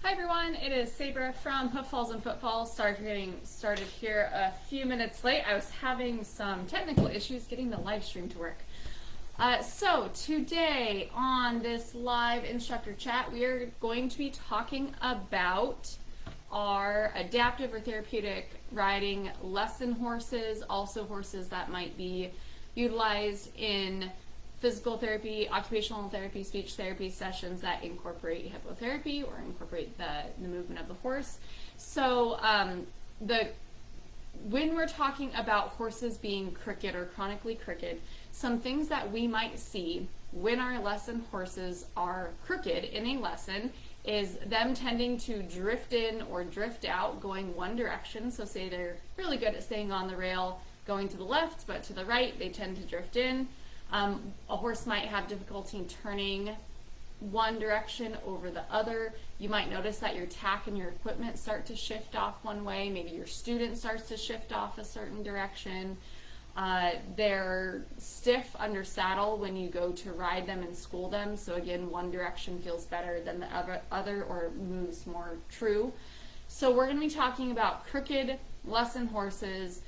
Hi everyone, it is Sabra from Hoofalls and Footfalls. Sorry for getting started here a few minutes late. I was having some technical issues getting the live stream to work. So today on this live instructor chat, we are going to be talking about our adaptive or therapeutic riding lesson horses, also horses that might be utilized in physical therapy, occupational therapy, speech therapy sessions that incorporate hippotherapy or incorporate the movement of the horse. So when we're talking about horses being crooked or chronically crooked, some things that we might see when our lesson horses are crooked in a lesson is them tending to drift in or drift out, going one direction. So say they're really good at staying on the rail, going to the left, but to the right, they tend to drift in. A horse might have difficulty turning one direction over the other. You might notice that your tack and your equipment start to shift off one way. Maybe your student starts to shift off a certain direction. They're stiff under saddle when you go to ride them and school them. So again, one direction feels better than the other or moves more true. So we're going to be talking about crooked lesson horses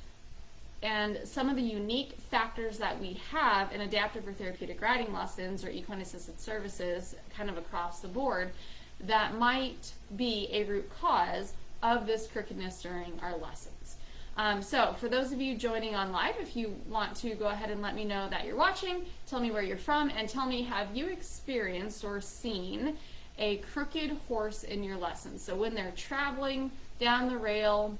and some of the unique factors that we have in adaptive or therapeutic riding lessons or equine assisted services kind of across the board that might be a root cause of this crookedness during our lessons. So for those of you joining on live, if you want to go ahead and let me know that you're watching, tell me where you're from, and tell me, have you experienced or seen a crooked horse in your lessons? So when they're traveling down the rail,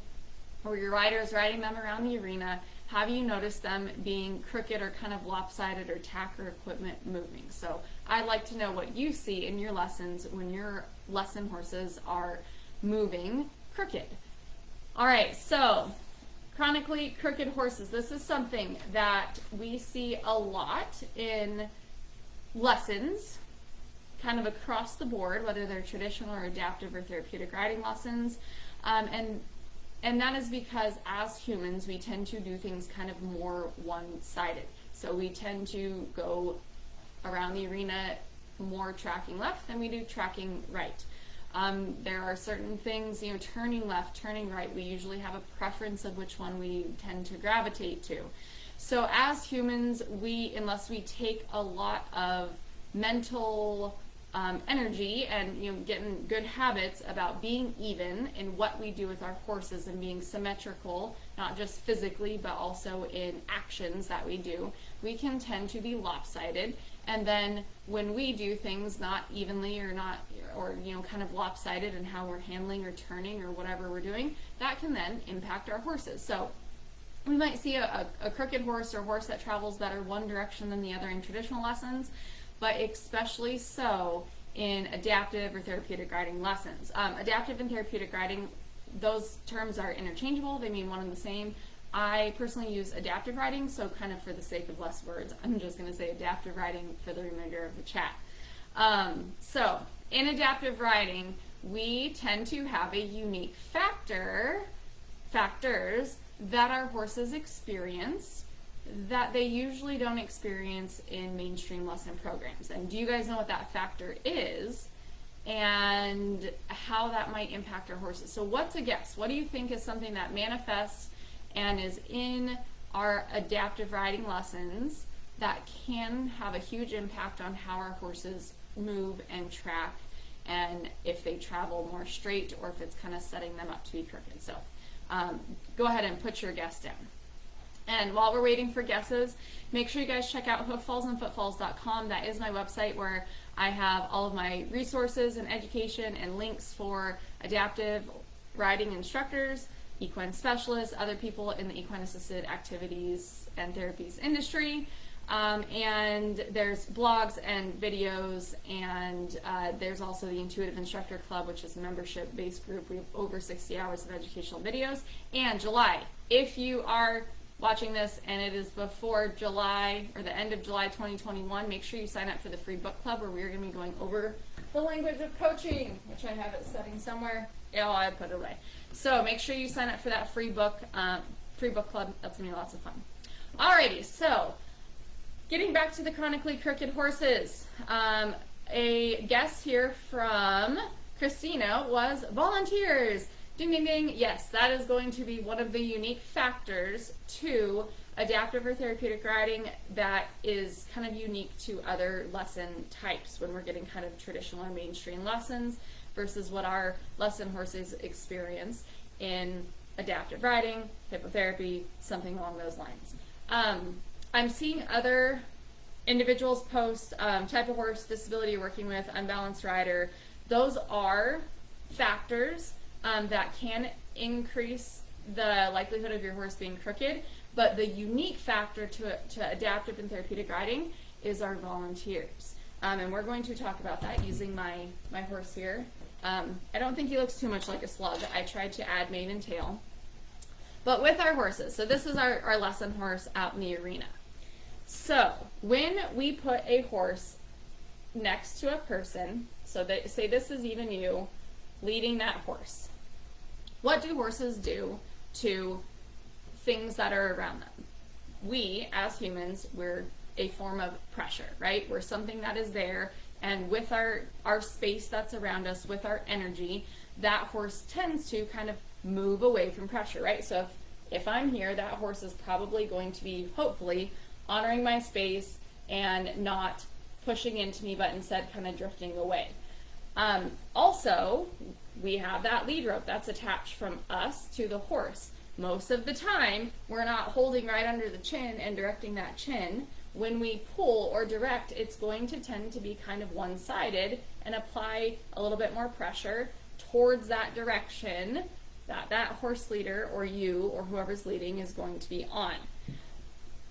or your rider is riding them around the arena, have you noticed them being crooked or kind of lopsided or tack or equipment moving? So I'd like to know what you see in your lessons when your lesson horses are moving crooked. All right, so chronically crooked horses. This is something that we see a lot in lessons, kind of across the board, whether they're traditional or adaptive or therapeutic riding lessons. And that is because as humans, we tend to do things kind of more one-sided. So we tend to go around the arena more tracking left than we do tracking right. There are certain things, turning left, turning right, we usually have a preference of which one we tend to gravitate to. So as humans, unless we take a lot of mental energy and getting good habits about being even in what we do with our horses and being symmetrical, not just physically but also in actions that we do, we can tend to be lopsided. And then when we do things not evenly or kind of lopsided in how we're handling or turning or whatever we're doing, that can then impact our horses. So we might see a crooked horse or a horse that travels better one direction than the other in traditional lessons, but especially so in adaptive or therapeutic riding lessons. Adaptive and therapeutic riding, those terms are interchangeable. They mean one and the same. I personally use adaptive riding, so kind of for the sake of less words, I'm just going to say adaptive riding for the remainder of the chat. So in adaptive riding, we tend to have a unique factors that our horses experience that they usually don't experience in mainstream lesson programs. And do you guys know what that factor is and how that might impact our horses? So what's a guess? What do you think is something that manifests and is in our adaptive riding lessons that can have a huge impact on how our horses move and track, and if they travel more straight or if it's kind of setting them up to be crooked? So go ahead and put your guess down. And while we're waiting for guesses, make sure you guys check out hooffallsandfootfalls.com. That is my website where I have all of my resources and education and links for adaptive riding instructors, equine specialists, other people in the equine assisted activities and therapies industry. And there's blogs and videos, and there's also the Intuitive Instructor Club, which is a membership-based group. We have over 60 hours of educational videos. And July, if you are watching this and it is before July or the end of July 2021, make sure you sign up for the free book club where we're going to be going over the language of coaching, which I have it setting somewhere. Oh, I put it away. So make sure you sign up for that free book club. That's going to be lots of fun. Alrighty, so getting back to the chronically crooked horses. A guess here from Christina was volunteers. Ding, ding, ding. Yes, that is going to be one of the unique factors to adaptive or therapeutic riding that is kind of unique to other lesson types when we're getting kind of traditional or mainstream lessons versus what our lesson horses experience in adaptive riding, hippotherapy, something along those lines. I'm seeing other individuals post type of horse, disability you're working with, unbalanced rider. Those are factors that can increase the likelihood of your horse being crooked, but the unique factor to adaptive and therapeutic riding is our volunteers. And we're going to talk about that using my horse here. I don't think he looks too much like a slug. I tried to add mane and tail. But with our horses, so this is our lesson horse out in the arena. So when we put a horse next to a person, so that say this is even you leading that horse, what do horses do to things that are around them? We, as humans, we're a form of pressure, right? We're something that is there, and with our space that's around us, with our energy, that horse tends to kind of move away from pressure, right? So if I'm here, that horse is probably going to be, hopefully, honoring my space and not pushing into me, but instead kind of drifting away. Also, we have that lead rope that's attached from us to the horse. Most of the time, we're not holding right under the chin and directing that chin. When we pull or direct, it's going to tend to be kind of one-sided and apply a little bit more pressure towards that direction that horse leader or you or whoever's leading is going to be on.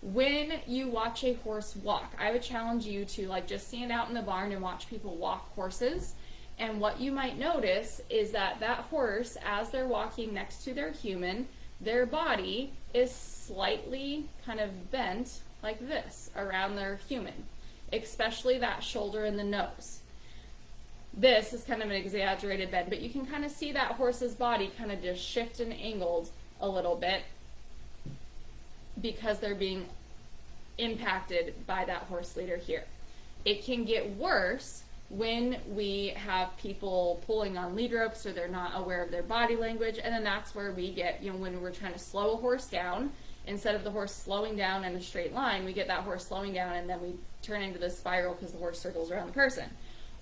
When you watch a horse walk, I would challenge you to just stand out in the barn and watch people walk horses. And what you might notice is that horse, as they're walking next to their human, their body is slightly kind of bent like this around their human, especially that shoulder and the nose. This is kind of an exaggerated bend, but you can kind of see that horse's body kind of just shift and angled a little bit because they're being impacted by that horse leader here. It can get worse when we have people pulling on lead ropes or they're not aware of their body language, and then that's where we get, when we're trying to slow a horse down, instead of the horse slowing down in a straight line, we get that horse slowing down and then we turn into this spiral because the horse circles around the person.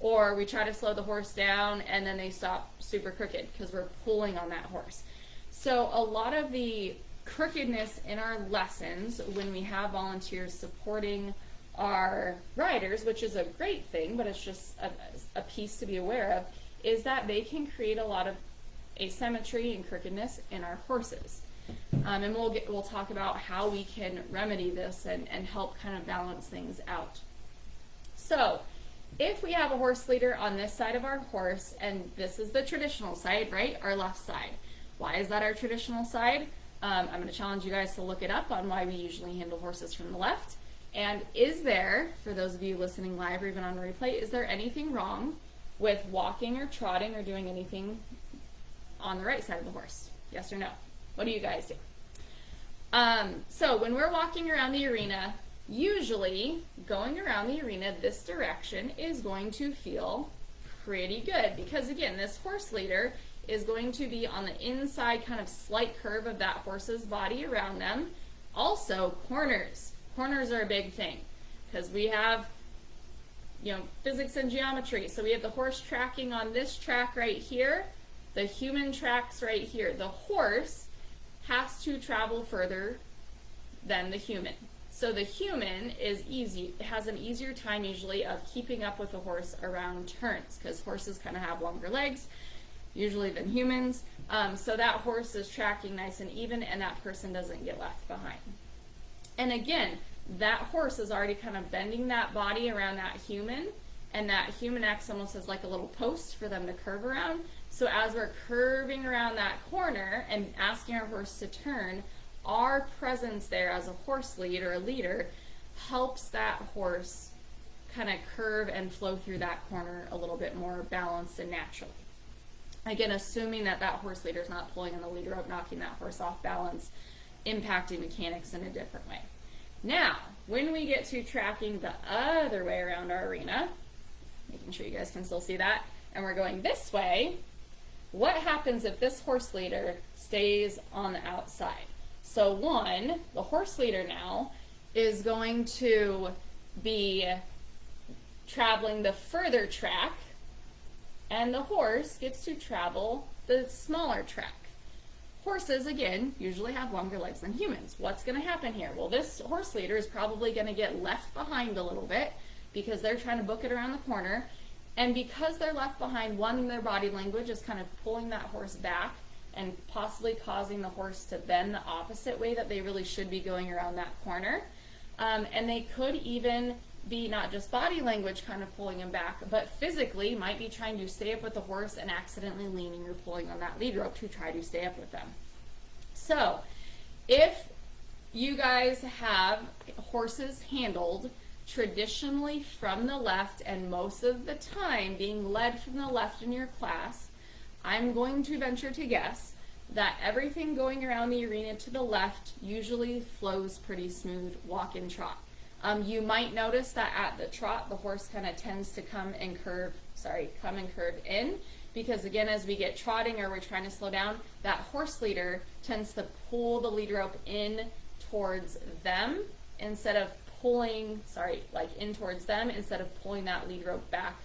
Or we try to slow the horse down and then they stop super crooked because we're pulling on that horse. So a lot of the crookedness in our lessons when we have volunteers supporting our riders, which is a great thing, but it's just a piece to be aware of, is that they can create a lot of asymmetry and crookedness in our horses. And we'll talk about how we can remedy this and help kind of balance things out. So if we have a horse leader on this side of our horse, and this is the traditional side, right, our left side. Why is that our traditional side? I'm going to challenge you guys to look it up on why we usually handle horses from the left. And is there, for those of you listening live or even on replay, is there anything wrong with walking or trotting or doing anything on the right side of the horse? Yes or no? What do you guys do? So when we're walking around the arena, usually going around the arena this direction is going to feel pretty good because, again, this horse leader is going to be on the inside kind of slight curve of that horse's body around them. Also, corners. Corners are a big thing because we have, physics and geometry. So we have the horse tracking on this track right here. The human tracks right here. The horse has to travel further than the human. So the human has an easier time usually of keeping up with the horse around turns because horses kind of have longer legs usually than humans. So that horse is tracking nice and even and that person doesn't get left behind. And again, that horse is already kind of bending that body around that human, and that human acts almost as like a little post for them to curve around. So as we're curving around that corner and asking our horse to turn, our presence there as a horse lead or a leader helps that horse kind of curve and flow through that corner a little bit more balanced and natural. Again, assuming that horse leader is not pulling on the lead rope, knocking that horse off balance, impacting mechanics in a different way. Now, when we get to tracking the other way around our arena, making sure you guys can still see that, and we're going this way, what happens if this horse leader stays on the outside? So one, the horse leader now is going to be traveling the further track, and the horse gets to travel the smaller track. Horses, again, usually have longer legs than humans. What's going to happen here? Well, this horse leader is probably going to get left behind a little bit because they're trying to book it around the corner. And because they're left behind, one, their body language is kind of pulling that horse back and possibly causing the horse to bend the opposite way that they really should be going around that corner. And they could even be not just body language kind of pulling him back, but physically might be trying to stay up with the horse and accidentally leaning or pulling on that lead rope to try to stay up with them. So if you guys have horses handled traditionally from the left and most of the time being led from the left in your class, I'm going to venture to guess that everything going around the arena to the left usually flows pretty smooth, walk and trot. You might notice that at the trot, the horse kind of tends to come and curve in, because again, as we get trotting or we're trying to slow down, that horse leader tends to pull the lead rope in towards them instead of pulling, in towards them instead of pulling that lead rope back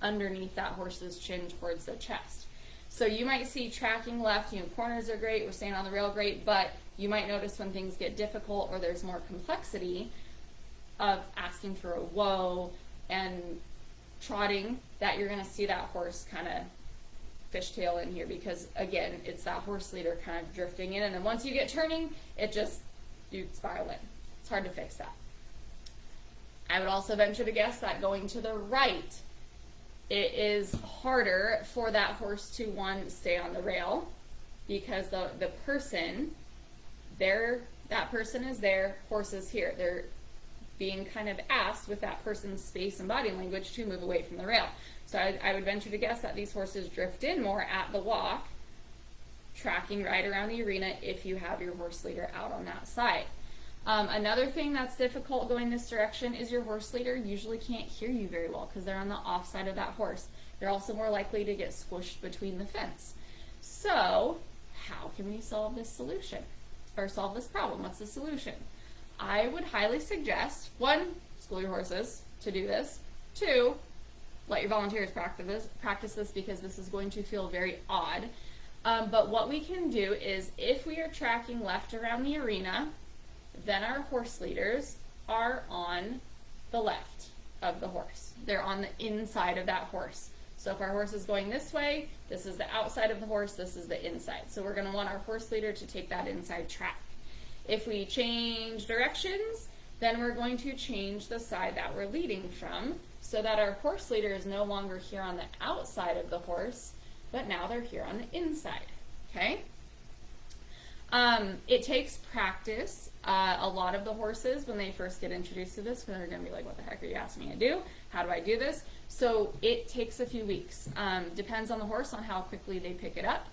underneath that horse's chin towards the chest. So you might see tracking left, corners are great, we're staying on the rail great, but you might notice when things get difficult or there's more complexity of asking for a whoa and trotting, that you're going to see that horse kind of fishtail in here, because again, it's that horse leader kind of drifting in, and then once you get turning, you spiral in. It's hard to fix that. I would also venture to guess that going to the right, it is harder for that horse to, one, stay on the rail, because the person there, that person is there, horse is here. They're being kind of asked with that person's space and body language to move away from the rail. So I would venture to guess that these horses drift in more at the walk, tracking right around the arena if you have your horse leader out on that side. Another thing that's difficult going this direction is your horse leader usually can't hear you very well because they're on the off side of that horse. They're also more likely to get squished between the fence. So how can we solve this solution or solve this problem? What's the solution? I would highly suggest, one, school your horses to do this. Two, let your volunteers practice this because this is going to feel very odd. But what we can do is, if we are tracking left around the arena, then our horse leaders are on the left of the horse. They're on the inside of that horse. So if our horse is going this way, this is the outside of the horse, this is the inside. So we're going to want our horse leader to take that inside track. If we change directions, then we're going to change the side that we're leading from so that our horse leader is no longer here on the outside of the horse, but now they're here on the inside, okay? It takes practice. A lot of the horses, when they first get introduced to this, they're going to be like, what the heck are you asking me to do? How do I do this? So it takes a few weeks. Depends on the horse on how quickly they pick it up.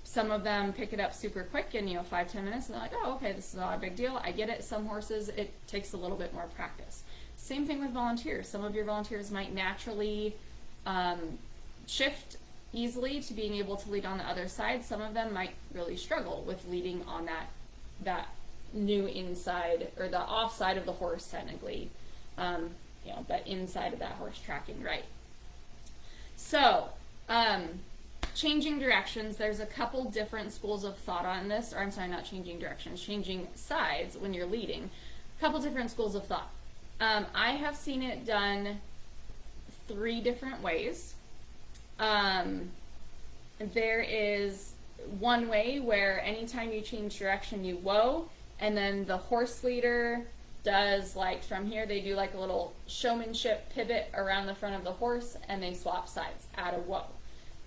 Some of them pick it up super quick in 5-10 minutes, and they're like, oh, okay, this is not a big deal. I get it. Some horses, it takes a little bit more practice. Same thing with volunteers. Some of your volunteers might naturally shift easily to being able to lead on the other side. Some of them might really struggle with leading on that new inside, or the off side of the horse technically, that inside of that horse tracking right. So, changing directions, there's a couple different schools of thought on this, or I'm sorry, not changing directions, changing sides when you're leading. A couple different schools of thought. I have seen it done 3 different ways. There is one way where anytime you change direction, you whoa, and then the horse leader does, like, from here, they do like a little showmanship pivot around the front of the horse, and they swap sides at a whoa.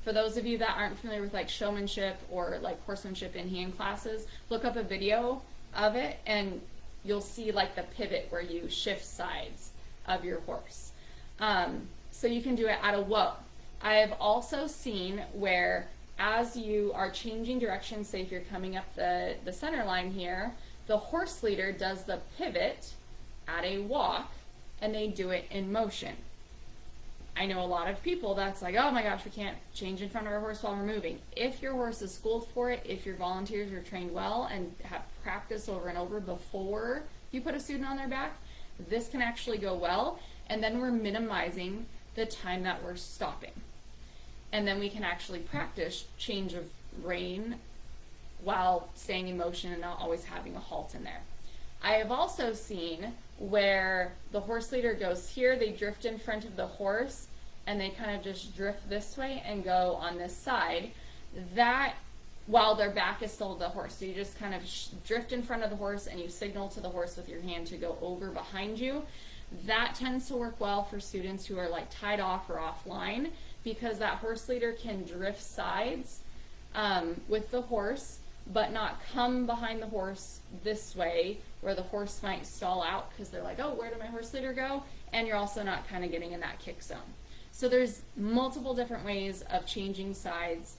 For those of you that aren't familiar with like showmanship or like horsemanship in hand classes, look up a video of it and you'll see like the pivot where you shift sides of your horse. So you can do it at a whoa. I have also seen where, as you are changing direction, say if you're coming up the center line here, the horse leader does the pivot at a walk and they do it in motion. I know a lot of people that's like, oh my gosh, we can't change in front of our horse while we're moving. If your horse is schooled for it, if your volunteers are trained well and have practiced over and over before you put a student on their back, this can actually go well. And then we're minimizing the time that we're stopping. And then we can actually practice change of rein while staying in motion and not always having a halt in there. I have also seen where the horse leader goes here, they drift in front of the horse, and they kind of just drift this way and go on this side. That, while their back is still to the horse. So you just kind of drift in front of the horse and you signal to the horse with your hand to go over behind you. That tends to work well for students who are like tied off or offline, because that horse leader can drift sides with the horse, but not come behind the horse this way where the horse might stall out because they're like, oh, where did my horse leader go? And you're also not kind of getting in that kick zone. So there's multiple different ways of changing sides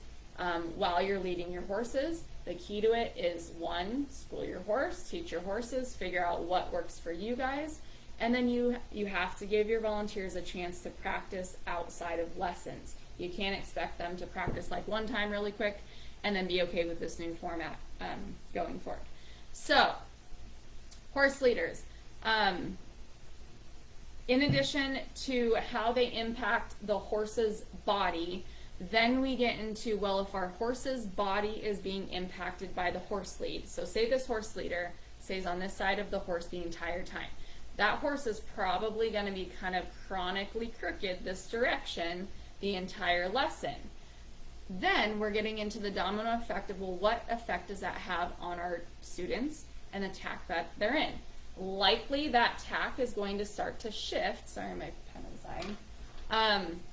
while you're leading your horses. The key to it is, one, school your horse, teach your horses, figure out what works for you guys, and then you have to give your volunteers a chance to practice outside of lessons. You can't expect them to practice like one time really quick and then be okay with this new format going forward. So, horse leaders. In addition to how they impact the horse's body, then we get into, well, if our horse's body is being impacted by the horse lead. So say this horse leader stays on this side of the horse the entire time. That horse is probably going to be kind of chronically crooked this direction the entire lesson. Then we're getting into the domino effect of, well, what effect does that have on our students and the tack that they're in? Likely that tack is going to start to shift. Sorry, my pen is dying.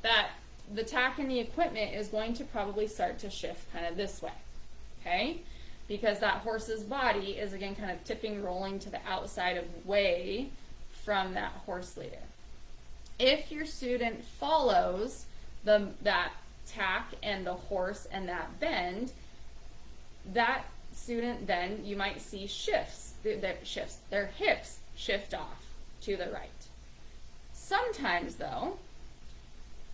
That the tack and the equipment is going to probably start to shift kind of this way, okay? Because that horse's body is, again, kind of tipping, rolling to the outside of way from that horse leader. If your student follows that tack and the horse and that bend, that student then, you might see their hips shift off to the right. Sometimes though,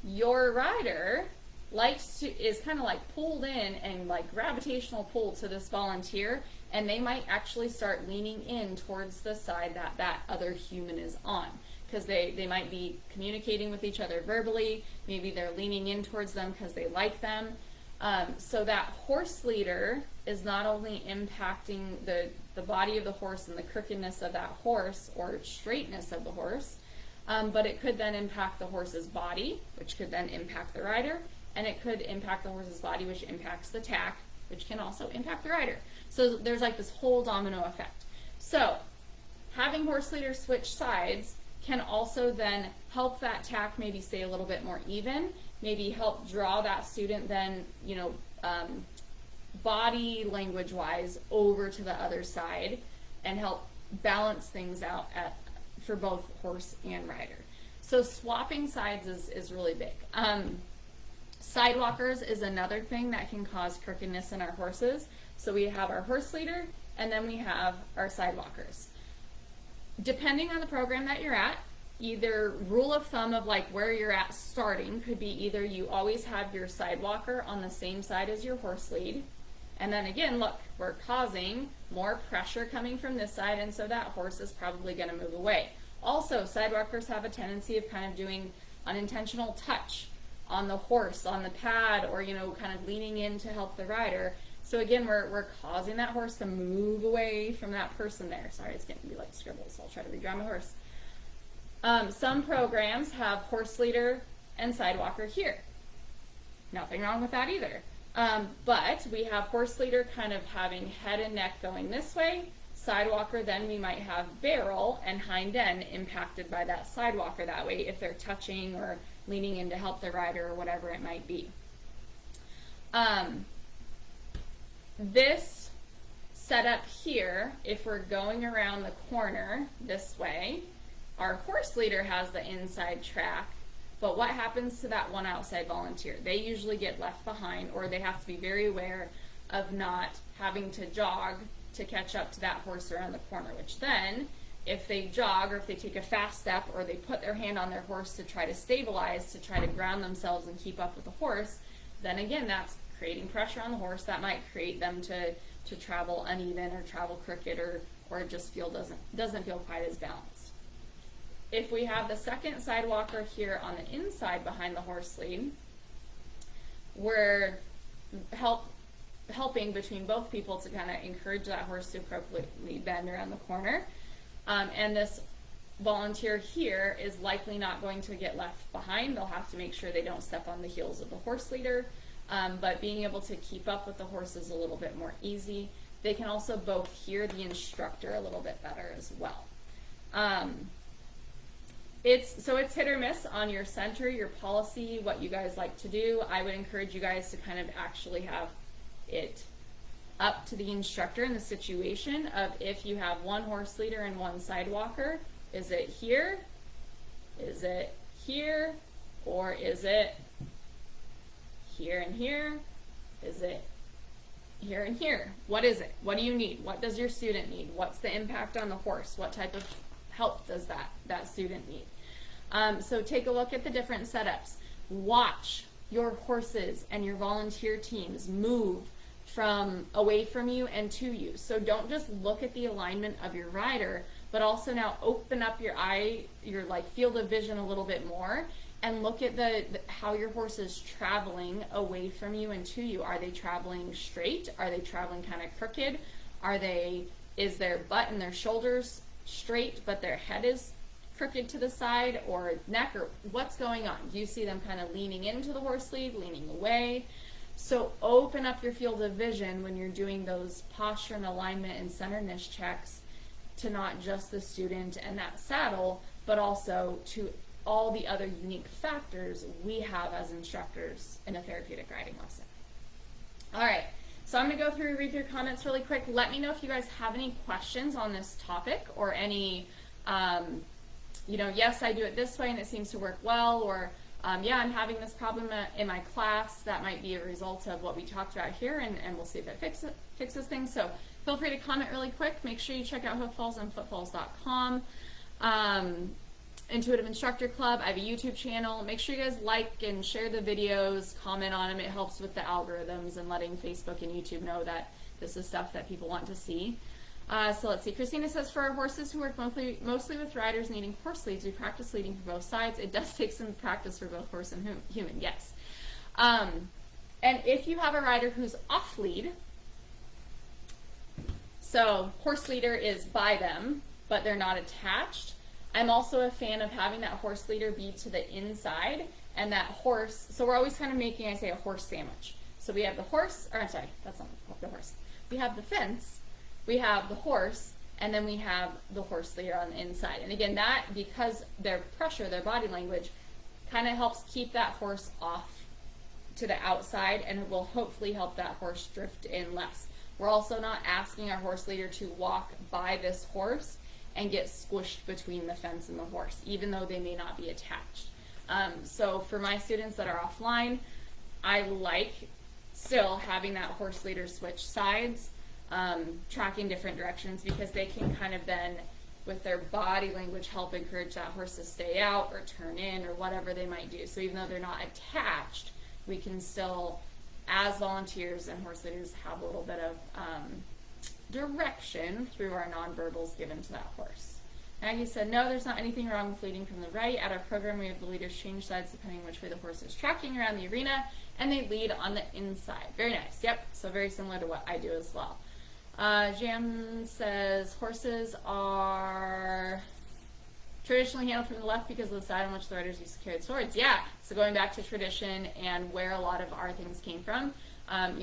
your rider is kind of like pulled in and like gravitational pull to this volunteer, and they might actually start leaning in towards the side that other human is on, because they might be communicating with each other verbally. Maybe they're leaning in towards them because they like them. So that horse leader is not only impacting the body of the horse and the crookedness of that horse or straightness of the horse, but it could then impact the horse's body, which could then impact the rider, and it could impact the horse's body, which impacts the tack, which can also impact the rider. So there's like this whole domino effect. So having horse leaders switch sides can also then help that tack maybe stay a little bit more even, maybe help draw that student then, body language wise over to the other side, and help balance things out for both horse and rider. So swapping sides is really big. Sidewalkers is another thing that can cause crookedness in our horses. So we have our horse leader, and then we have our sidewalkers. Depending on the program that you're at, either rule of thumb of like where you're at starting could be either you always have your sidewalker on the same side as your horse lead, and then again, look, we're causing more pressure coming from this side, and so that horse is probably going to move away. Also, sidewalkers have a tendency of kind of doing unintentional touch on the horse, on the pad, or kind of leaning in to help the rider. So again, we're causing that horse to move away from that person there. Sorry, it's getting to be like scribbles, so I'll try to redraw my horse. Some programs have horse leader and sidewalker here. Nothing wrong with that either. But we have horse leader kind of having head and neck going this way. Sidewalker, then we might have barrel and hind end impacted by that sidewalker that way if they're touching or leaning in to help the rider or whatever it might be. This setup here, if we're going around the corner this way, our horse leader has the inside track, but what happens to that one outside volunteer? They usually get left behind, or they have to be very aware of not having to jog to catch up to that horse around the corner, which then if they jog or if they take a fast step or they put their hand on their horse to try to stabilize, to try to ground themselves and keep up with the horse, then again, that's creating pressure on the horse. That might create them to travel uneven or travel crooked or just doesn't feel quite as balanced. If we have the second sidewalker here on the inside behind the horse lead, we're helping between both people to kind of encourage that horse to appropriately bend around the corner. And this volunteer here is likely not going to get left behind. They'll have to make sure they don't step on the heels of the horse leader, but being able to keep up with the horse is a little bit more easy. They can also both hear the instructor a little bit better as well. It's hit or miss on your center, your policy, what you guys like to do. I would encourage you guys to kind of actually have it up to the instructor in the situation of if you have one horse leader and one sidewalker, is it here? Is it here? Or is it here and here? Is it here and here? What is it? What do you need? What does your student need? What's the impact on the horse? What type of help does that student need? So take a look at the different setups. Watch your horses and your volunteer teams move from away from you and to you. So don't just look at the alignment of your rider, but also now open up your field of vision a little bit more and look at how your horse is traveling away from you and to you. Are they traveling straight? Are they traveling kind of crooked? Is their butt and their shoulders straight, but their head is crooked to the side or neck, or what's going on? Do you see them kind of leaning into the horse lead, leaning away? So open up your field of vision when you're doing those posture and alignment and centeredness checks to not just the student and that saddle, but also to all the other unique factors we have as instructors in a therapeutic riding lesson. All right, so I'm going to go through and read through comments really quick. Let me know if you guys have any questions on this topic or any, yes, I do it this way and it seems to work well, or yeah, I'm having this problem in my class. That might be a result of what we talked about here, and we'll see if it fixes things. So feel free to comment really quick. Make sure you check out Hoofalls and footfalls.com. Intuitive Instructor Club. I have a YouTube channel. Make sure you guys like and share the videos, comment on them. It helps with the algorithms and letting Facebook and YouTube know that this is stuff that people want to see. So let's see. Christina says, for our horses who work mostly with riders needing horse leads, we practice leading for both sides. It does take some practice for both horse and human, yes. And if you have a rider who's off lead, so horse leader is by them, but they're not attached, I'm also a fan of having that horse leader be to the inside and that horse, so we're always kind of making, I say, a horse sandwich. So we have the horse, or I'm sorry, that's not the horse. We have the fence, we have the horse, and then we have the horse leader on the inside. And again, that, because their pressure, their body language, kind of helps keep that horse off to the outside, and it will hopefully help that horse drift in less. We're also not asking our horse leader to walk by this horse and get squished between the fence and the horse, even though they may not be attached. So for my students that are offline, I like still having that horse leader switch sides, tracking different directions, because they can kind of then, with their body language, help encourage that horse to stay out or turn in or whatever they might do. So even though they're not attached, we can still, as volunteers and horse leaders, have a little bit of direction through our nonverbals given to that horse. Maggie said, no, there's not anything wrong with leading from the right. At our program, we have the leaders change sides depending which way the horse is tracking around the arena, and they lead on the inside. Very nice. Yep, so very similar to what I do as well. Jam says, horses are traditionally handled from the left because of the side on which the riders used to carry swords. Yeah, so going back to tradition and where a lot of our things came from,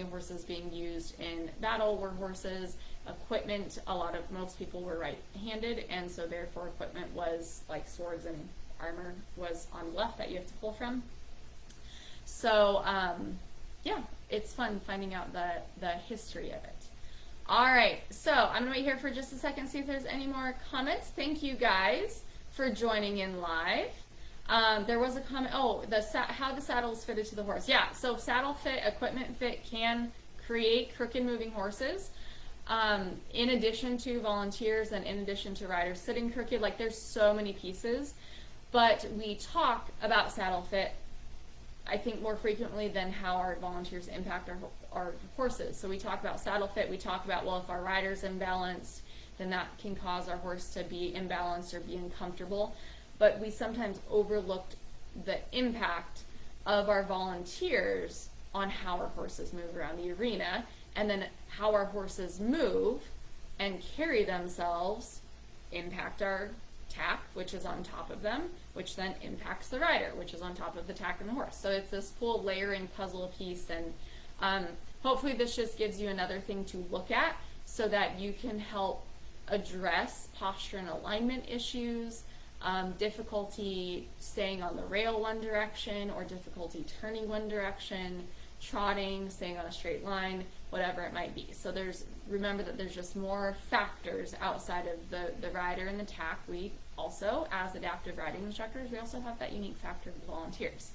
horses being used in battle were horses. Equipment, most people were right-handed, and so therefore equipment was like swords and armor was on the left that you have to pull from. So yeah, it's fun finding out the history of it. All right, so I'm gonna wait here for just a second, see if there's any more comments. Thank you guys for joining in live. There was a comment, how the saddle is fitted to the horse. Yeah, so saddle fit, equipment fit can create crooked moving horses. in addition to volunteers and in addition to riders sitting crooked. Like, there's so many pieces, but we talk about saddle fit, I think, more frequently than how our volunteers impact our horses. So we talk about saddle fit, we talk about, well, if our rider's imbalanced, then that can cause our horse to be imbalanced or be uncomfortable. But we sometimes overlooked the impact of our volunteers on how our horses move around the arena, and then how our horses move and carry themselves impact our tack, which is on top of them, which then impacts the rider, which is on top of the tack and the horse. So it's this full layering puzzle piece, and hopefully this just gives you another thing to look at so that you can help address posture and alignment issues, difficulty staying on the rail one direction, or difficulty turning one direction, trotting, staying on a straight line, whatever it might be. So remember that there's just more factors outside of the rider and the tack. We also, as adaptive riding instructors, we also have that unique factor of volunteers.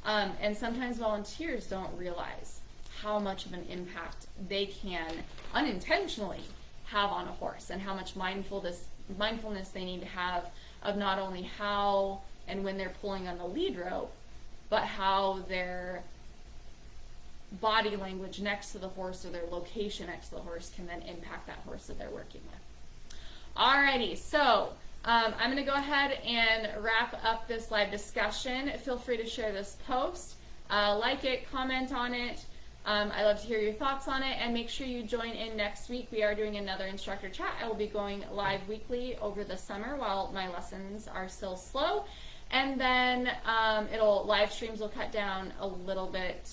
And sometimes volunteers don't realize how much of an impact they can unintentionally have on a horse, and how much mindfulness they need to have of not only how and when they're pulling on the lead rope, but how their body language next to the horse or their location next to the horse can then impact that horse that they're working with. Alrighty, so I'm going to go ahead and wrap up this live discussion. Feel free to share this post, like it, comment on it. I love to hear your thoughts on it, and make sure you join in next week. We are doing another instructor chat. I will be going live weekly over the summer while my lessons are still slow. And then live streams will cut down a little bit.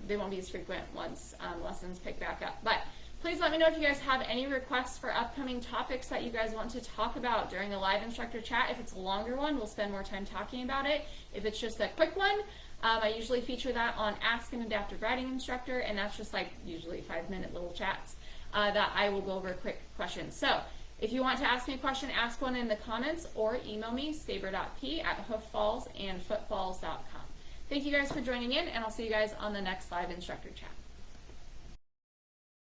They won't be as frequent once lessons pick back up. But please let me know if you guys have any requests for upcoming topics that you guys want to talk about during the live instructor chat. If it's a longer one, we'll spend more time talking about it. If it's just a quick one, I usually feature that on Ask an Adaptive Riding Instructor, and that's just like usually 5-minute little chats that I will go over quick questions. So if you want to ask me a question, ask one in the comments, or email me, saber.p@hooffallsandfootfalls.com. Thank you guys for joining in, and I'll see you guys on the next live instructor chat.